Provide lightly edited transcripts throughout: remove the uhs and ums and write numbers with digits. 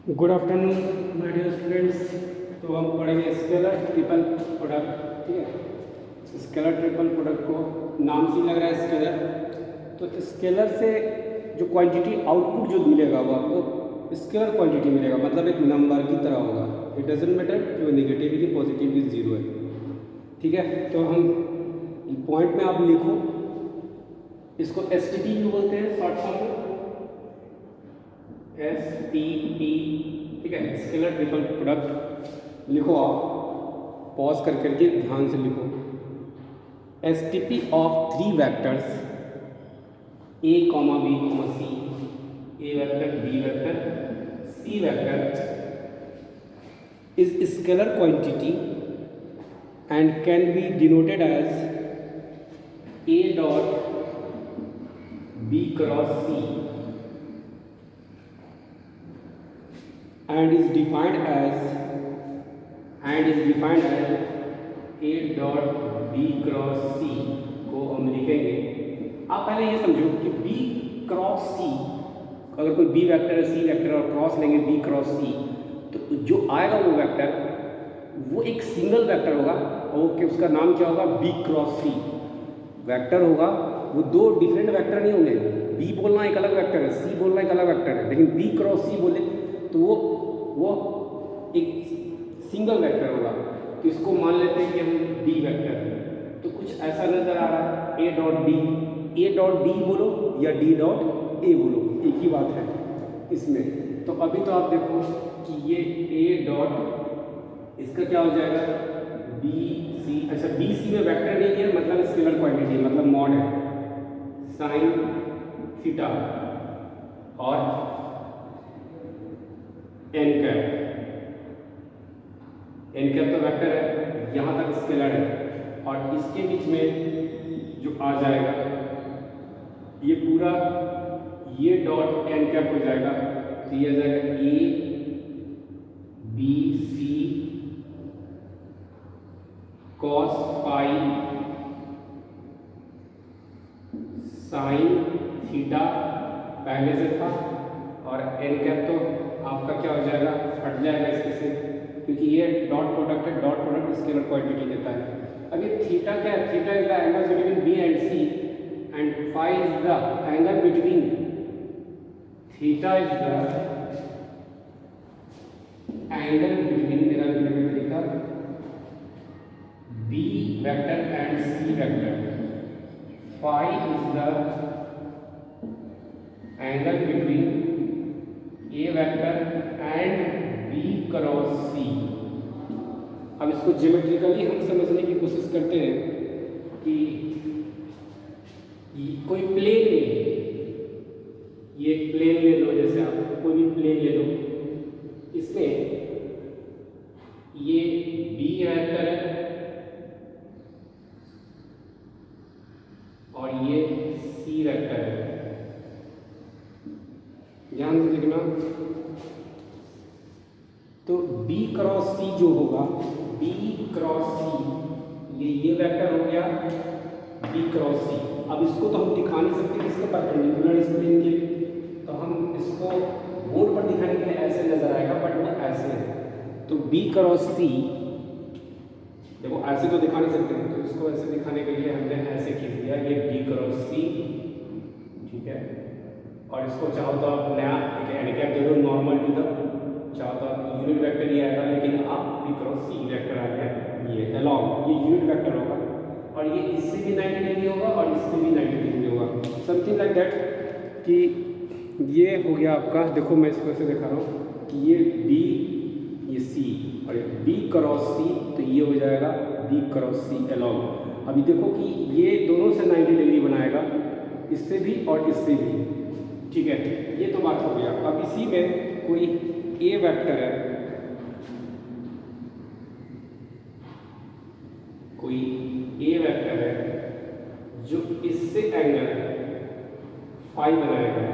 Good afternoon my dear students. तो हम पढ़ेंगे स्केलर ट्रिपल प्रोडक्ट। ठीक है, स्केलर ट्रिपल प्रोडक्ट को नाम से ही लग रहा है स्केलर। तो स्केलर से जो क्वांटिटी आउटपुट जो मिलेगा वो आपको स्केलर क्वांटिटी मिलेगा, मतलब एक नंबर की तरह होगा। इट डजेंट मैटर कि वो नेगेटिव है कि पॉजिटिव की जीरो है। ठीक है, तो हम पॉइंट में आप लिखो, इसको STP बोलते हैं शॉर्ट फॉर्म में, STP। ठीक है, स्केलर ट्रिपल प्रोडक्ट लिखो आप, पॉज कर करके ध्यान से लिखो। STP of 3 vectors A, B, C, A vector, B vector, C vector is scalar quantity and can be denoted as A dot B cross C and is defined as A dot B cross C को हम लिखेंगे। आप पहले ये समझो कि B cross C, अगर कोई B वेक्टर है, C वेक्टर और क्रॉस लेंगे B क्रॉस C, तो जो आएगा वो वेक्टर वो एक सिंगल वेक्टर होगा। ओके, उसका नाम क्या होगा? B क्रॉस C वेक्टर होगा। वो दो डिफरेंट वेक्टर नहीं होंगे। B बोलना एक अलग वेक्टर है, C बोलना एक अलग वेक्टर है, लेकिन B क्रॉस C बोले तो वो एक सिंगल वेक्टर होगा। तो इसको मान लेते हैं कि हम D वेक्टर है। तो कुछ ऐसा नजर आ रहा है, A डॉट D बोलो या D डॉट A बोलो, एक ही बात है इसमें। तो अभी तो आप देखो कि ये A डॉट, इसका क्या हो जाएगा? BC। अच्छा, BC में वेक्टर नहीं है, मतलब स्केलर क्वांटिटी, मतलब मॉड है साइन थीटा और एन कैप तो वेक्टर है, यहाँ तक स्केलर है। और इसके बीच में जो आ जाएगा ये पूरा, ये डॉट एन कैप हो जाएगा। तो ये आ जाएगा ABC cos phi sine theta पहले से था, और एन कैप तो आपका क्या हो जाएगा? हट जाएगा इसके से, क्योंकि ये डॉट प्रोडक्ट है। डॉट प्रोडक्ट स्केलर क्वांटिटी देता है। अब ये थीटा क्या है? Theta is the angle between B and C and phi is the angle between, theta is the angle between, मेरा लिखने का तरीका, B vector and C vector. Phi is the angle between A vector and B cross C। अब इसको geometrically हम समझने की कोशिश करते हैं कि कोई प्लेन में, ये एक प्लेन ले लो, जैसे आप कोई भी प्लेन ले लो, इसमें ये B वेक्टर है और ये C वेक्टर है। ध्यान से देखना, तो B क्रॉस C जो होगा, B क्रॉस C, ये वेक्टर हो गया B क्रॉस C। अब इसको तो हम दिखा नहीं सकते किसके परपेंडिकुलर इस प्लेन के, तो हम इसको बोर्ड पर दिखाने के लिए ऐसे नजर आएगा, बट वो ऐसे है। तो B क्रॉस C, देखो ऐसे तो दिखा नहीं सकते, तो इसको ऐसे दिखाने के लिए हमने ऐसे खींच दिया, ये B क्रॉस C। ठीक है, और इसको चाहो तो आप नया एक हैंडीकैप दे दो, नॉर्मल टू द, चाहो तो आप यूनिट वेक्टर ही आएगा, लेकिन आप B क्रॉस C वेक्टर आ गया, ये अलॉन्ग, ये यूनिट वेक्टर होगा, और ये इससे भी 90 डिग्री होगा और इससे भी 90 डिग्री होगा, समथिंग लाइक दैट। कि ये हो गया आपका, देखो मैं इसको ऐसे दिखा रहा हूँ कि ये B, ये C और ये B क्रॉस C, तो ये हो जाएगा B क्रॉस C अलॉन्ग। अभी देखो कि ये दोनों से 90 डिग्री बनाएगा, इससे भी और इससे भी। ठीक है, ये तो बात हो गया। अब इसी में कोई A वेक्टर है, कोई A वेक्टर है जो इससे एंगल फाई बनाएगा।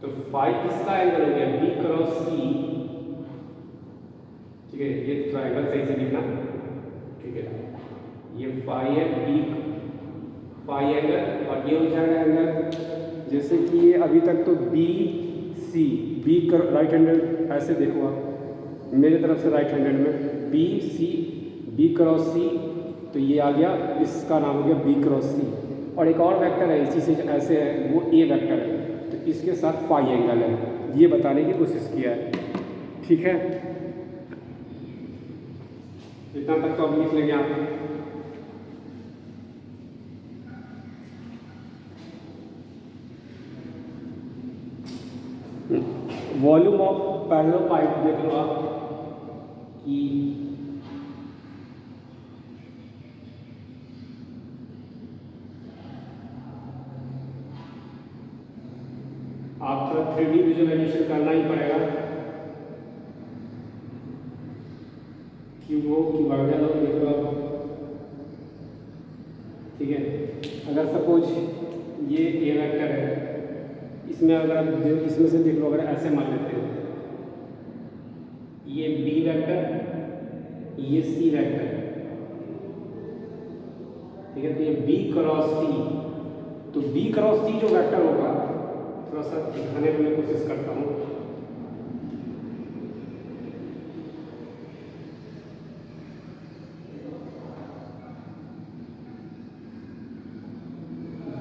तो फाई किसका एंगल हो गया? B cross C। ठीक है, ये थोड़ा एंगल सही से लिखना। ठीक है, ये फाई है, B फाई एंगल, और ये हो जाएगा एंगल, जैसे कि ये अभी तक तो B सी, बी राइट हैंडेड, ऐसे देखो आप मेरे तरफ से राइट हैंडेड में बी सी, बी क्रॉस सी, तो ये आ गया, इसका नाम हो गया बी क्रॉस सी। और एक और वेक्टर है इसी से ऐसे है, वो ए वेक्टर है, तो इसके साथ फाई एंगल है, ये बताने की कोशिश किया है। ठीक है, इतना तक तो अब लिख लेंगे आप। वॉल्यूम ऑफ पैरेलल पाइप देख लो आप कि आप थोड़ा 3D विजुअलाइजेशन करना ही पड़ेगा कि वो कि वर्गल हो, देख लो आप। ठीक है, अगर सपोज ये ए वेक्टर है, इसमें अगर आप इसमें से देख लो, अगर ऐसे मान लेते हो ये बी वेक्टर, ये सी वेक्टर, ठीक है, तो ये बी क्रॉस सी, तो बी क्रॉस सी जो वेक्टर होगा, थोड़ा सा दिखाने की मैं कोशिश करता हूँ।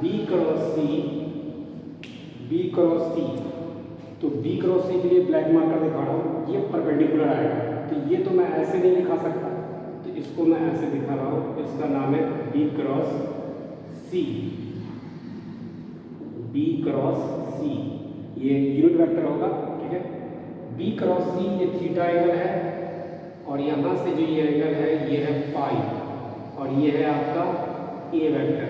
B cross c, b cross सी, तो बी क्रॉस सी के लिए ब्लैक मार्कर दिखा रहा हूँ, ये परपेंडिकुलर आएगा, तो ये तो मैं ऐसे नहीं लिखा सकता, तो इसको मैं ऐसे दिखा रहा हूँ, इसका नाम है B cross c, b cross c, ये यूनिट वेक्टर होगा। ठीक है, बी क्रॉस सी ये थीटा एंगल है, और यहाँ से जो ये एंगल है ये है फाई, और ये है आपका ए वेक्टर।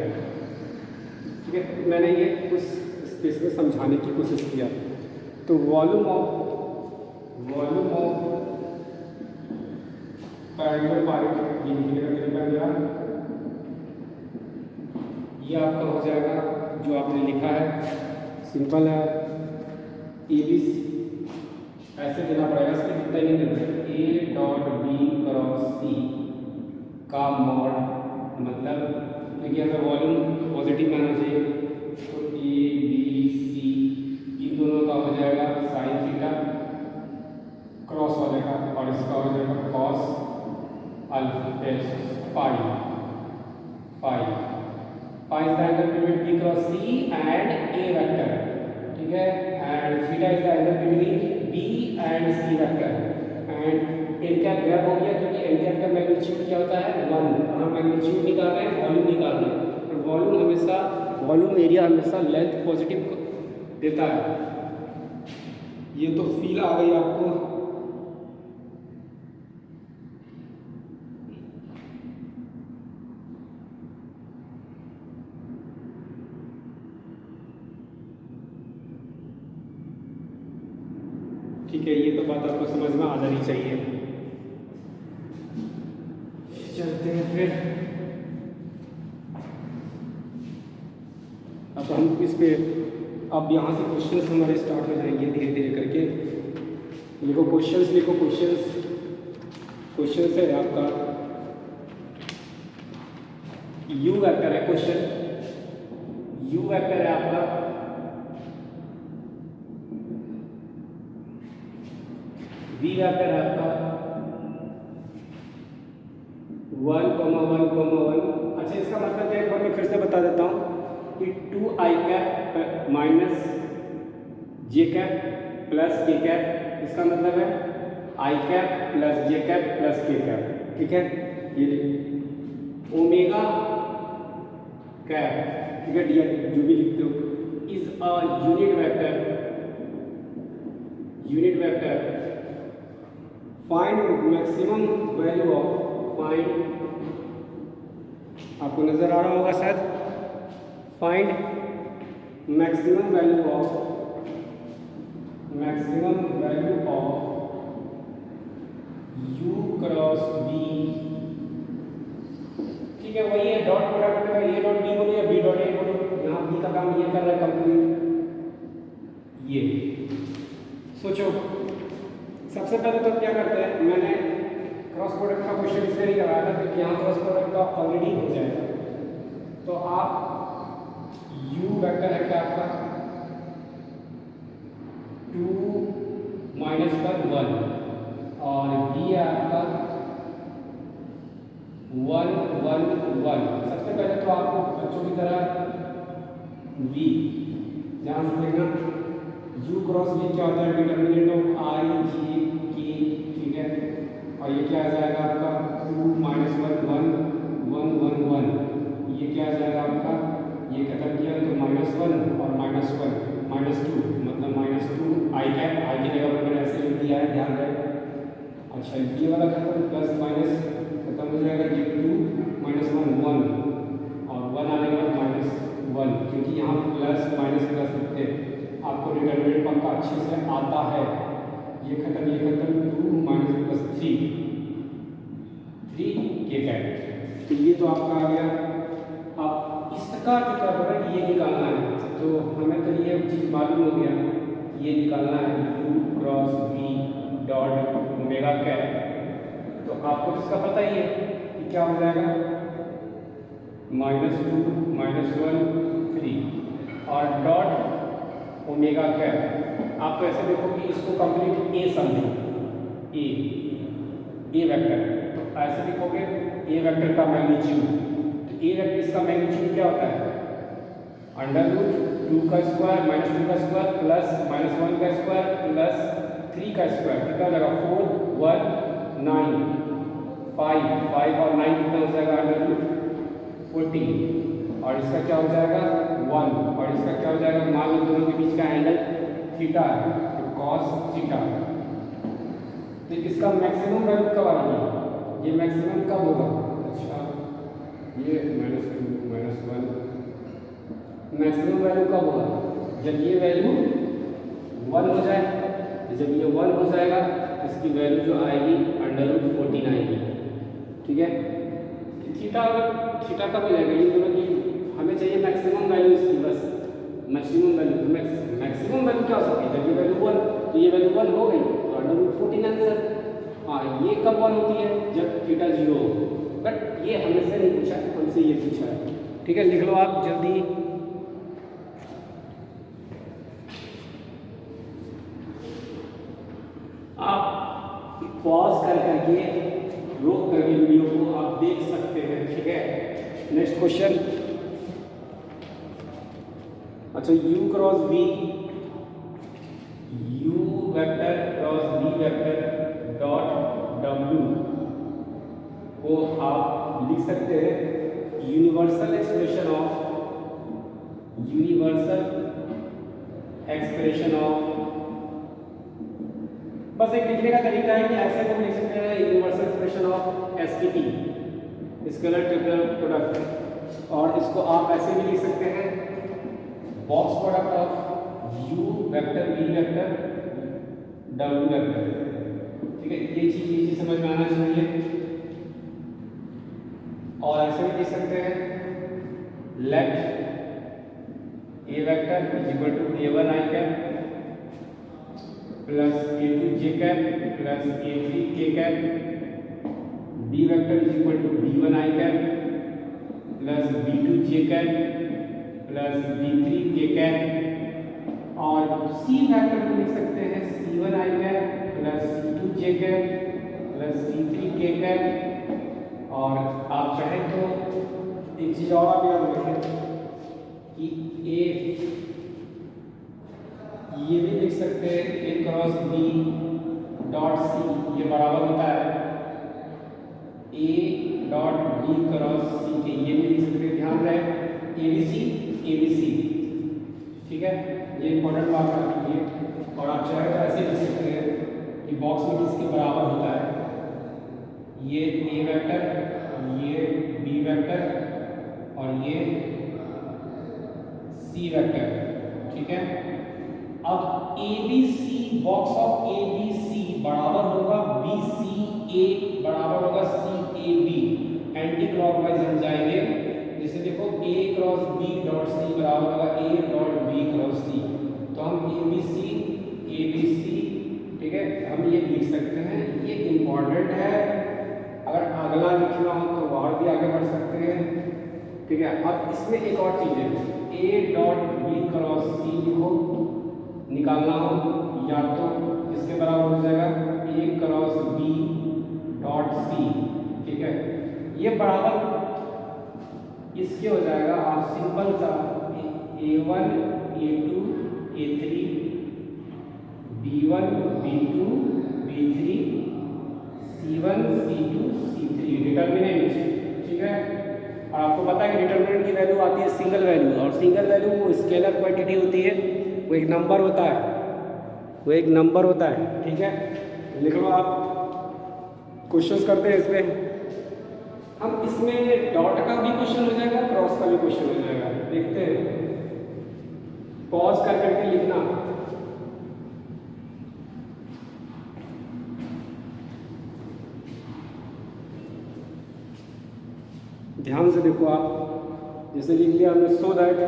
ठीक है, मैंने ये कुछ स्पेस में समझाने की कोशिश किया। तो वॉल्यूम ऑफ पैरेलल पाइप ये लिखने का तरीका गया, ये आपका हो जाएगा जो आपने लिखा है, सिंपल है, ए बी सी ऐसे देना पड़ेगा, इसके कितना नहीं देते, ए डॉट बी क्रॉस सी का मॉड, मतलब देखिए अगर वॉल्यूम पॉजिटिव में आना चाहिए तो ए बी सी इन दोनों का हो जाएगा साइन थीटा, क्रॉस हो जाएगा, और इसका हो जाएगा cos alpha phi, phi phi is the angle between B cross C and A vector. ठीक है, and theta is the angle between B and C vector, and N cap gap हो गया क्योंकि एन कैप का magnitude क्या होता है 1, और हम मैग्नीट्यूड निकाल रहे हैं, वॉल्यूम निकाल रहे हैं, और वॉल्यूम हमेशा, वॉल्यूम एरिया हमेशा लेंथ पॉजिटिव देता है। ये तो फील आ गई आपको। ठीक है, ये तो बात आपको समझ में आ जानी चाहिए। चलते हैं फिर, अब हम इस पे, अब यहाँ से क्वेश्चंस हमारे स्टार्ट हो जाएंगे धीरे धीरे करके। लिखो क्वेश्चंस, लिखो क्वेश्चंस, क्वेश्चंस है आपका यू वेक्टर है, क्वेश्चन यू वेक्टर है आपका, वी वेक्टर है आपका 1,1,1। अच्छा, इसका मतलब क्या है, एक बार मैं फिर से बता देता हूँ कि 2i कैप माइनस जे कैप प्लस के कैप, इसका मतलब है आई कैप प्लस जे कैप प्लस के कैप। ठीक है, ये ओमेगा कैप, ठीक है, डी जो भी लिखते हो, is a unit vector find maximum value of, find, आपको नजर आ रहा होगा शायद, find maximum value of, maximum value of u cross v। ठीक है, वही है डॉट प्रोडक्ट का, a डॉट b बोलो या b डॉट a बोलो, यहाँ b का काम ये कर रहा है कंप्लीट। ये सोचो, सबसे पहले तो क्या करते हैं, मैंने क्रॉस प्रोडक्ट का क्वेश्चन इसलिए नहीं कराया था क्योंकि यहाँ क्रॉस प्रोडक्ट का ऑलरेडी हो जाएगा। तो आप u वेक्टर है क्या आपका 2 -1 और v है आपका 1 1 1। सबसे पहले तो आपको बच्चों की तरह v ध्यान से देखना, u क्रॉस v क्या होता है, determinant of i j k, ठीक है। और ये क्या आ जाएगा आपका 2 -1 1 1 1 1, ये क्या आ जाएगा आपका, ये खत्म किया तो -1 और -1 -2 मतलब -2 i कैप, i की जगह पर मैंने ऐसे लिख दिया है, ध्यान रहे। अच्छा ये वाला खत्म, प्लस माइनस खत्म हो जाएगा, ये 2 -1 1 और 1 आने के बाद -1, क्योंकि यहाँ प्लस माइनस प्लस लिखते हैं, आपको डिटरमिनेंट पक्का अच्छे से आता है। ये खत्म 2 -+3 के कैप, तो ये तो आपका आ गया। अब इसका जो कर्व ये निकालना है, तो हमें तो ये चीज़ मालूम हो गया, ये निकालना है u cross v dot omega cap. तो आपको इसका पता ही है कि क्या हो जाएगा, -2 -1 3 और डॉट ओमेगा कैप। आप ऐसे देखो कि इसको कंप्लीट ए समझो, ए वेक्टर, तो ऐसे लिखोगे ए वेक्टर का मैग्नीट्यूड, तो ए वेक्टर इसका मैग्नीट्यूड क्या होता है, √2 का स्क्वायर -2 का स्क्वायर प्लस -1 का स्क्वायर प्लस 3 का स्क्वायर, कितना हो जाएगा 4 1 9 5 और 9 कितना हो जाएगा √14, और इसका क्या हो जाएगा 1, और इसका क्या हो जाएगा, मान लो दोनों के बीच का एंगल थीटा है तो cos थीटा। तो इसका मैक्सिमम वैल्यू कब आएगी, ये मैक्सिमम कब होगा, अच्छा ये -2 -1 मैक्सिमम वैल्यू कब होगा, जब ये वैल्यू 1 हो जाए, तो जब ये 1 हो जाएगा इसकी वैल्यू जो आएगी √14 आएगी, ठीक है। थीटा कब हो जाएगा, ये दोनों की हमें चाहिए मैक्सिमम वैल्यू इसकी, बस मैक्सिमम वैल्यू, तो मैक्सिमम वैल्यू क्या हो सकती है, जब ये वैल्यू 1, तो ये वैल्यू 1 हो गई तो √14 आंसर। हाँ ये कब 1 होती है, जब थीटा 0 हो, बट ये हमसे नहीं पूछा, हमसे ये पूछा है, ठीक है। लिख लो आप जल्दी, आप पॉज कर करके रोक करके वीडियो को आप देख सकते हैं, ठीक है। नेक्स्ट क्वेश्चन, अच्छा u cross v, u vector cross v vector dot w को आप लिख सकते हैं यूनिवर्सल एक्सप्रेशन ऑफ, बस एक लिखने का तरीका है कि ऐसे को लिख सकते हैं universal expression of STP, scalar triple product, और इसको आप ऐसे भी लिख सकते हैं box product of u vector v vector w vector, ठीक है। ये चीज समझ में आना चाहिए। और ऐसे भी लिख सकते हैं let a vector is equal to a1 i cap plus a2 j cap plus a3 k cap, b vector is equal to b1 i cap plus b2 j cap plus b3 k cap, और c vector को लिख सकते हैं c1 i cap plus c2 j cap plus c3 k cap. और आप चाहें तो एक चीज और आप याद रखें कि ये भी लिख सकते हैं a cross b dot c, ये बराबर होता है a dot b cross c के, ये भी लिख सकते हैं, ध्यान रहे ABC, ठीक है। ये इंपॉर्टेंट बात कर लीजिए। और आप चाहे तो ऐसे लिख सकते हैं कि बॉक्स में किसके बराबर होता है, ये a वेक्टर, ये b वेक्टर और ये c वेक्टर, ठीक है। अब ABC, बॉक्स ऑफ ABC बराबर होगा BCA बराबर होगा CAB, एंटी क्लॉकवाइज हम जाएंगे, जैसे देखो a cross b dot c बराबर होगा a dot b cross c, तो हम ABC, ठीक है, हम ये लिख सकते हैं, ये इंपॉर्टेंट है। अगर अगला लिखना हो तो और भी आगे बढ़ सकते हैं, ठीक है। अब इसमें एक और चीज है, a dot b cross c लिखो, निकालना हो या तो इसके बराबर हो ये बराबर इसके हो जाएगा। आप सिंपल सा A1 A2 A3 B1 B2 B3 C1 C2 C3 determinant, ठीक है। और आपको पता है कि डिटर्मिनेंट की वैल्यू आती है सिंगल वैल्यू, और सिंगल वैल्यू वो स्केलर क्वांटिटी होती है, वो एक नंबर होता है, वो एक नंबर होता है, ठीक है। लिख लो आप। क्वेश्चंस करते हैं इस पे। हम इसमें डॉट का भी क्वेश्चन हो जाएगा, क्रॉस का भी क्वेश्चन हो जाएगा, देखते हैं। पॉज कर करके लिखना। ध्यान से देखो आप। जैसे लिख लिया हमने सो दैट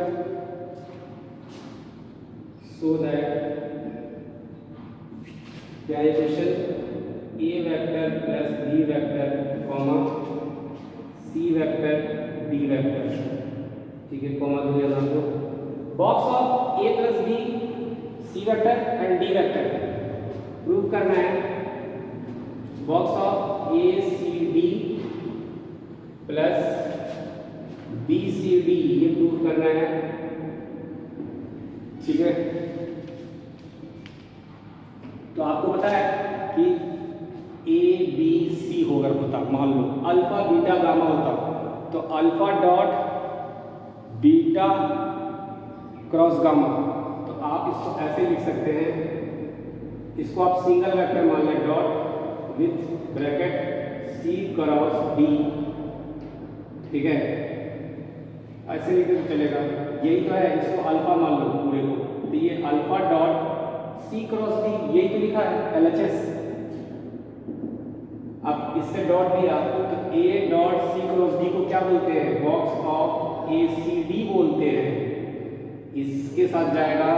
क्या है क्वेश्चन, a vector plus b vector comma c vector d vector, ठीक है, कॉमा दो नाम दो। Box of a plus b c vector and d vector prove करना है। Box of A C d plus b C d ये prove करना है, ठीक है। तो आपको पता है कि ए बी सी होकर होता, मान लो अल्फा बीटा गामा होता, तो alpha dot beta cross gamma, तो आप इसको ऐसे लिख सकते हैं। इसको आप सिंगल वेक्टर मान लें, dot with bracket C cross D, ठीक है, ऐसे लिखे तो चलेगा। यही तो है, इसको अल्फा मान लो पूरे को, तो ये alpha dot C cross D, यही तो लिखा है LHS। अब इससे डॉट दिया तो ए डॉट सी क्रॉस डी को क्या बोलते हैं, box of A C D बोलते हैं। इसके साथ जाएगा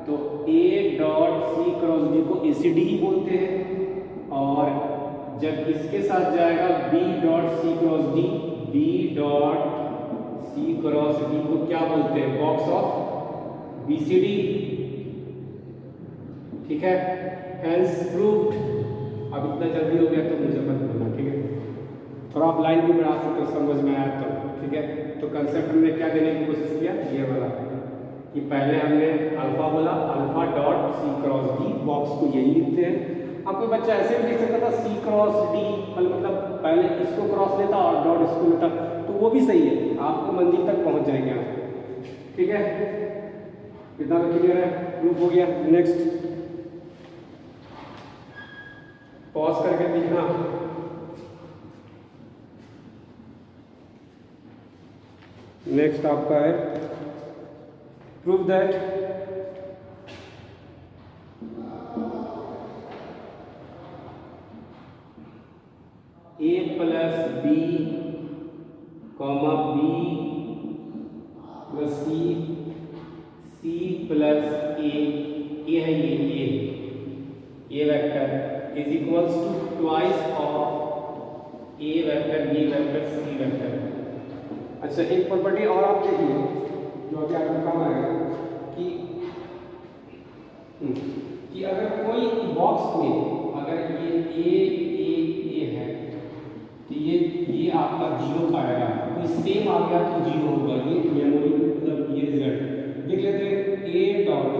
तो ए डॉट सी क्रॉस डी को ए सी डी ही बोलते हैं, और जब इसके साथ जाएगा B dot C cross D, B dot C cross D को क्या बोलते हैं, box of B C D, ठीक है। Hence proved. अब इतना जल्दी हो गया तो मुझे मत बोलना, ठीक है। थोड़ा आप लाइन भी बढ़ा सकते हो, समझ में आया तो, ठीक है। तो कंसेप्ट हमने क्या देने की कोशिश किया, ये वाला कि पहले हमने अल्फा बोला, alpha dot C cross D, box को यही लिखते हैं। अब कोई बच्चा ऐसे भी लिख सकता था सी क्रॉस डी, मतलब पहले इसको क्रॉस लेता और डॉट इसको लेता, तो वो भी सही है, आपको मंजिल तक पहुंच जाएंगे आप, ठीक है। इतना क्लियर है, प्रूफ हो गया। नेक्स्ट पॉज करके लिखना। नेक्स्ट आपका है prove that a plus b comma b plus c, c plus a है ये vector is equals to twice of a vector b vector c vector. अच्छा, एक प्रॉपर्टी और आप देखिए जो अभी आपको काम आएगा कि अगर कोई बॉक्स में अगर ये ए है तो ये आपका जीरो का आएगा, कोई सेम आ गया तो जीरो होगा, ये मेमोरी मतलब ये रिजल्ट देख लेते हैं। ए डॉट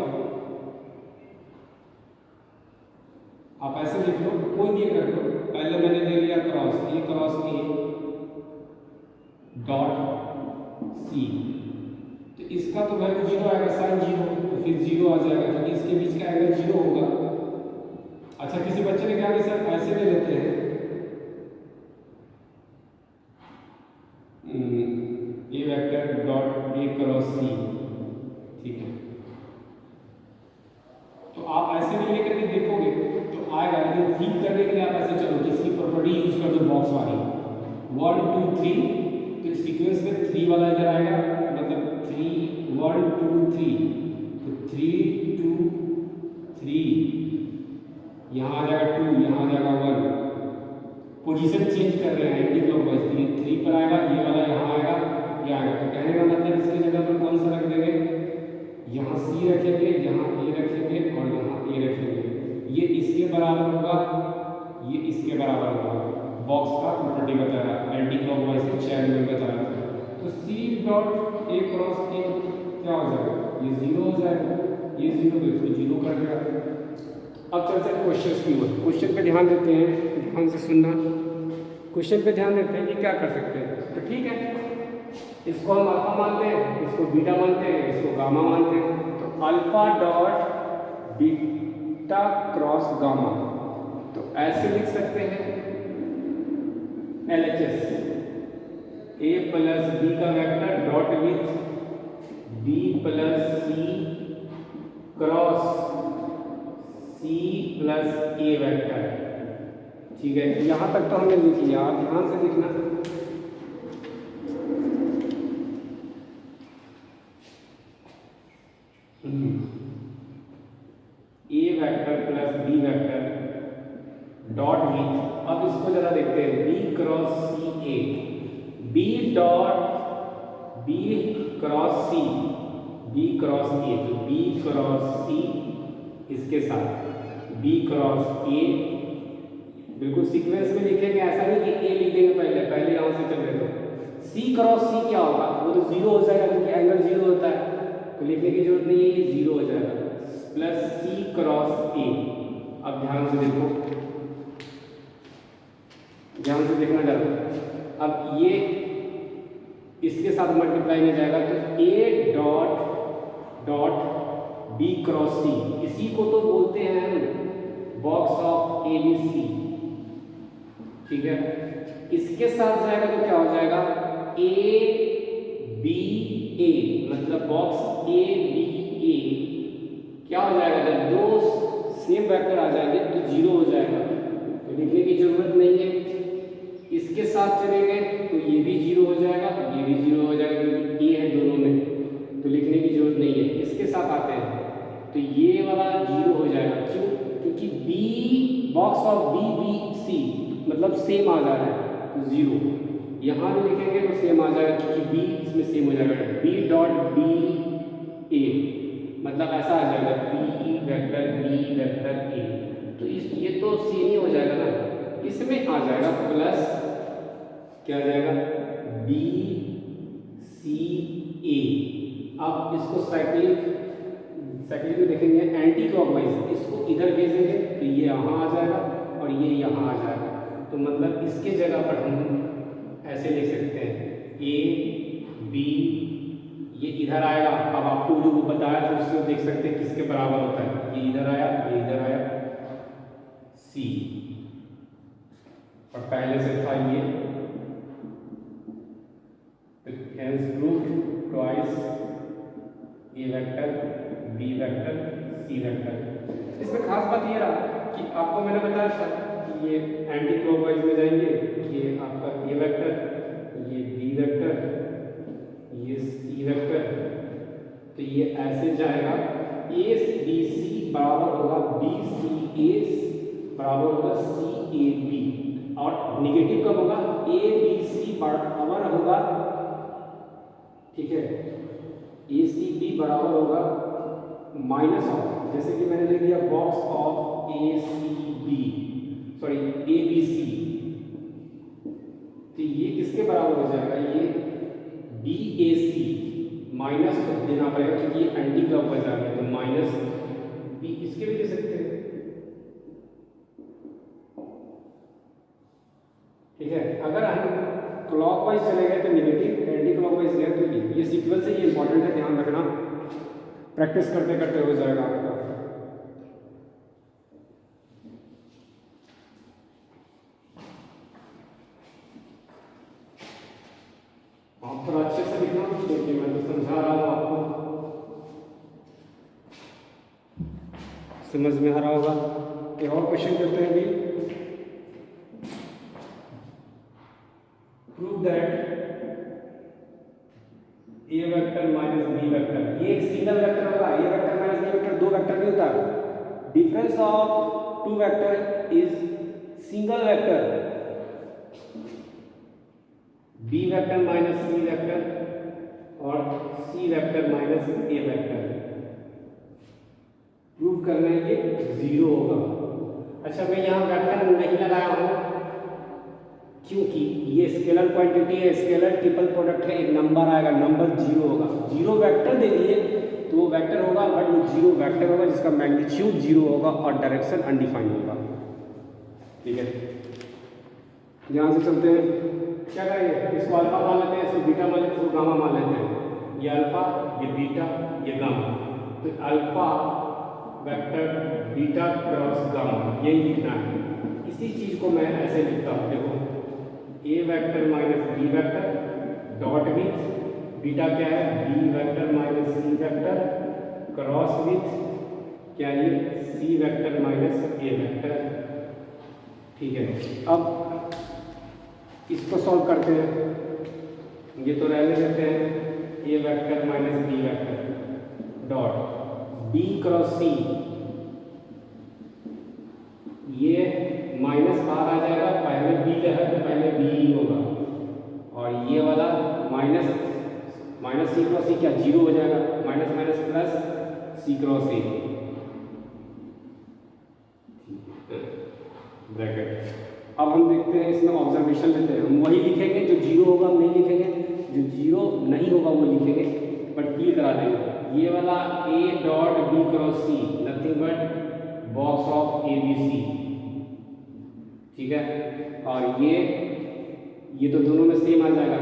आप ऐसे लिख लो, कोई भी एक रख लो, पहले मैंने ले लिया क्रॉस ए डॉट सी, तो इसका तो वैल्यू जीरो आएगा, साइन जीरो, तो फिर जीरो आ जाएगा क्योंकि इसके बीच का एंगल जीरो होगा। अच्छा, किसी बच्चे ने कहा कि सर ऐसे ले लेते हैं, a vector dot A cross सी, ठीक है। तो आप ऐसे भी लेकर के देखोगे तो आएगा, लेकिन ठीक करने के लिए आप ऐसे चलो, जिसकी प्रॉपर्टी यूज कर दो बॉक्स वाली 1 2 3, तो सीक्वेंस में 3 वाला इधर आएगा, मतलब 3 1 2 3, तो 3 2 3, यहाँ आ जाएगा 2, यहाँ आ जाएगा 1। पोजीशन चेंज कर रहे हैं एंटी क्लॉकवाइज, तो ये 3 पर आएगा, ये वाला यहाँ आएगा, ये आएगा। तो कहने का मतलब इसकी जगह पर कौन सा रख देंगे, यहाँ सी रखेंगे, यहाँ ए रखेंगे और यहाँ ए रखेंगे। ये इसके बराबर होगा, ये इसके बराबर होगा, बॉक्स का प्रॉपर्टी बताया, एंटी क्लॉकवाइज से चैन में बताया था। तो सी डॉट ए क्रॉस ए क्या हो जाएगा, ये जीरो हो जाएगा, ये जीरो तो इसको जीरो कर दिया। अब चलते हैं क्वेश्चन की ओर। क्वेश्चन पे ध्यान देते हैं, ध्यान से सुनना। क्वेश्चन पे ध्यान देते हैं कि क्या कर सकते हैं। तो ठीक है, इसको हम अल्फा मानते हैं, इसको बीटा मानते हैं, इसको गामा मानते हैं। तो alpha dot beta cross gamma, तो ऐसे लिख सकते हैं LHS A प्लस बी का vector dot with B plus C cross C plus A vector. ठीक है, यहाँ तक तो हमने लिख लिया। आप ध्यान से देखना, a vector plus b vector dot with, अब इसको जरा देखते हैं, b cross c A, b dot B cross c, b cross a, तो बी क्रॉस सी इसके साथ बी क्रॉस ए, बिल्कुल सीक्वेंस में लिखेंगे, ऐसा नहीं कि ए लिख देंगे पहले यहाँ से चल रहे तो सी क्रॉस सी क्या होगा, वो तो जीरो हो जाएगा क्योंकि एंगल जीरो होता है, तो लिखने की जरूरत नहीं है, ये जीरो हो जाएगा, प्लस सी क्रॉस ए। अब ध्यान से देखो, ध्यान से देखना जरा। अब ये इसके साथ मल्टीप्लाई में जाएगा तो ए dot dot B cross c, इसी को तो बोलते हैं बॉक्स ऑफ ABC। ठीक है, इसके साथ जाएगा तो क्या हो जाएगा, ABA, मतलब बॉक्स ABA क्या हो जाएगा, जब दो सेम वेक्टर आ जाएंगे तो जीरो हो जाएगा, तो लिखने की जरूरत नहीं है। इसके साथ चलेंगे तो ये भी जीरो हो जाएगा, ये भी जीरो हो जाएगा क्योंकि ए है दोनों में, तो लिखने की जरूरत नहीं है। इसके साथ आते हैं तो ये वाला जीरो हो जाएगा, क्यों, क्योंकि बी बॉक्स ऑफ BBC मतलब सेम आ जा रहा है तो जीरो, यहाँ भी लिखेंगे तो सेम आ जाएगा क्योंकि बी इसमें सेम हो जाएगा, बी डॉट बी ए मतलब ऐसा आ जाएगा बी वेक्टर ए, तो ये तो सेम ही हो जाएगा ना, इसमें आ जाएगा प्लस क्या आ जाएगा BCA। अब इसको साइक्लिक में देखेंगे एंटी क्लॉकवाइज, इसको इधर भेजेंगे तो ये यहाँ आ जाएगा और ये यहाँ आ जाएगा, तो मतलब इसके जगह पर हम ऐसे लिख सकते हैं AB, ये इधर आएगा। अब आपको जो बताया था उससे देख सकते हैं किसके बराबर होता है, ये इधर आया, ये इधर आया, C, और पहले से था ये, hence proved twice A vector B vector C vector. इसमें खास बात ये रहा कि आपको मैंने बताया था कि ये एंटी क्लॉकवाइज में जाएंगे, ये आपका A वेक्टर, ये B वेक्टर, ये C वेक्टर, तो ये ऐसे जाएगा, ABC बराबर होगा BCA बराबर होगा CAB, और निगेटिव कब होगा, ABC बराबर होगा, ठीक है, ACB बराबर होगा माइनस ऑफ, जैसे कि मैंने लिख दिया box of ACB, sorry ABC, तो ये किसके बराबर हो जाएगा, ये BAC, माइनस देना पड़ेगा क्योंकि ये एंटी क्लॉकवाइज आ गया, तो माइनस B, इसके भी दे सकते हैं। ठीक है, अगर हम क्लॉकवाइज चले गए तो नेगेटिव, एंटी क्लॉकवाइज गए तो ये सीक्वेंस है, ये इंपॉर्टेंट है, ध्यान रखना, प्रैक्टिस करते करते हो जाएगा आपका। आप थोड़ा अच्छे से लिखना क्योंकि मैं तो समझा रहा हूँ, आपको समझ में आ रहा होगा। एक और क्वेश्चन करते हैं अभी, prove that A vector minus B vector, ये एक सिंगल वेक्टर होगा, A vector minus B vector दो वेक्टर नहीं होता, difference of two vector is single vector, B vector minus C vector और C vector minus A vector, prove करना है ये जीरो होगा। अच्छा, मैं यहाँ वेक्टर नहीं लगाया हूँ, क्योंकि ये स्केलर क्वांटिटी है, स्केलर ट्रिपल प्रोडक्ट है, एक नंबर आएगा, नंबर जीरो होगा। जीरो वेक्टर दे दिए तो वो वेक्टर होगा, बट वो जीरो वेक्टर होगा जिसका मैग्नीट्यूड जीरो होगा और डायरेक्शन अनडिफाइंड होगा। ठीक है, ध्यान से चलते हैं। क्या करेंगे, इसको अल्फा मान लेते हैं, इसको बीटा मान लेते हैं, इसको गामा मान लेते हैं। ये अल्फा, ये बीटा, ये गामा। तो alpha vector beta cross gamma, यही लिखना है। इसी चीज को मैं ऐसे लिखता हूँ, देखो a vector minus b vector dot with beta क्या है, b vector minus c vector cross with क्या है, c vector minus a vector. ठीक है, अब इसको सॉल्व करते हैं। ये तो रहने देते हैं, a vector minus b vector dot B cross c, ये माइनस बाहर आ जाएगा, पहले बी है तो पहले बी ही होगा, और ये वाला माइनस माइनस सी क्रॉस सी क्या जीरो हो जाएगा, minus minus plus C cross सी ब्रैकेट। अब हम देखते हैं, इसमें ऑब्जर्वेशन लेते हैं। हम वही लिखेंगे, जो जीरो होगा हम नहीं लिखेंगे, जो जीरो नहीं होगा वो लिखेंगे, बट फील करा देंगे। ये वाला A dot B cross C nothing but box of A B C. ठीक है, और ये तो दोनों में सेम आ जाएगा,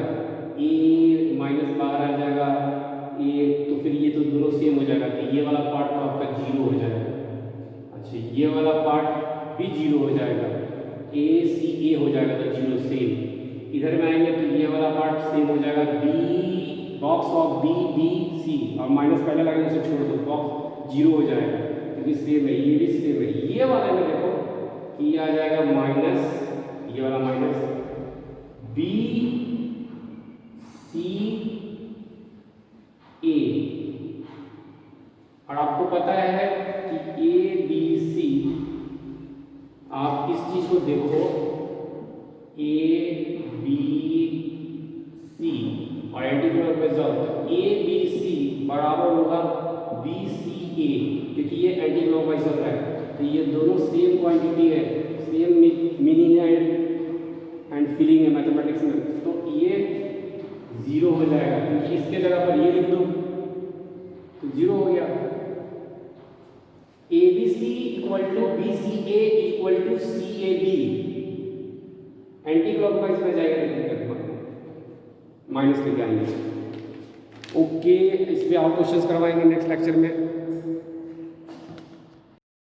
ए माइनस बाहर आ जाएगा ए, तो फिर ये तो दोनों सेम हो जाएगा, तो ये वाला पार्ट तो आपका जीरो हो जाएगा। अच्छा, ये वाला पार्ट भी जीरो हो जाएगा, ए सी ए हो जाएगा तो जीरो सेम। इधर में आएंगे तो ये वाला पार्ट सेम हो जाएगा, B box of B B C, और माइनस पहले लगेगा उसे छोड़ दो, बॉक्स जीरो हो जाएगा क्योंकि सेम है, ये भी सेम है। ये वाला में देखो कि ये आ जाएगा माइनस, ये वाला माइनस बी सी ए, और आपको पता है कि ए बी सी, आप इस चीज को देखो, ए बी सी और एंटी क्लॉकवाइज जाओ तो ए बी सी बराबर होगा बी सी ए, क्योंकि ये एंटी क्लॉकवाइज चल रहा है, तो ये दोनों सेम क्वांटिटी है, सेम मीनिंग है एंड फीलिंग है मैथमेटिक्स में, तो ये जीरो हो जाएगा, क्योंकि इसके जगह पर ये लिख दो तो जीरो हो गया। A B C equal to B C A equal to C A B, anticlockwise में जाएगा लेकिन माइनस लेके आएंगे। ओके, इस पे और क्वेश्चंस करवाएंगे नेक्स्ट लेक्चर में।